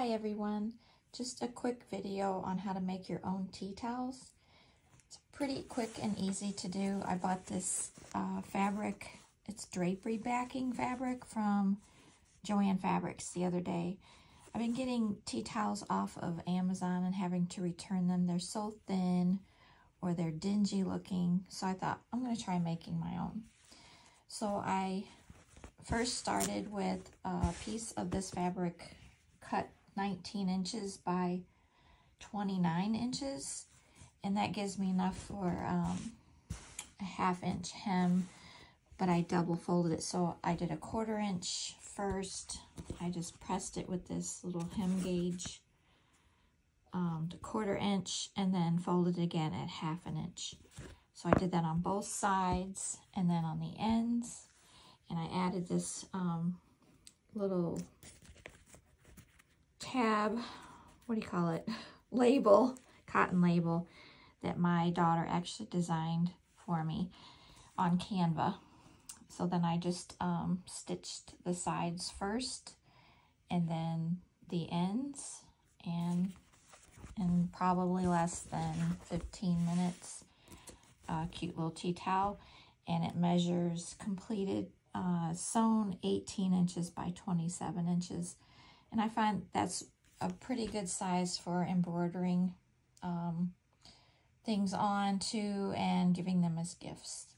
Hi everyone, just a quick video on how to make your own tea towels. It's pretty quick and easy to do. I bought this fabric, it's drapery backing fabric from Joann Fabrics the other day. I've been getting tea towels off of Amazon and having to return them. They're so thin or they're dingy looking, so I thought I'm going to try making my own. So I first started with a piece of this fabric cut 19 inches by 29 inches, and that gives me enough for a 1/2 inch hem, but I double folded it. So I did a 1/4 inch first. I just pressed it with this little hem gauge to 1/4 inch, and then folded it again at 1/2 inch. So I did that on both sides and then on the ends. And I added this little tab, what do you call it, label, cotton label that my daughter actually designed for me on Canva. So then I just stitched the sides first and then the ends, and in probably less than 15 minutes, cute little tea towel. And it measures completed sewn 18 inches by 27 inches. And I find that's a pretty good size for embroidering things on too, and giving them as gifts.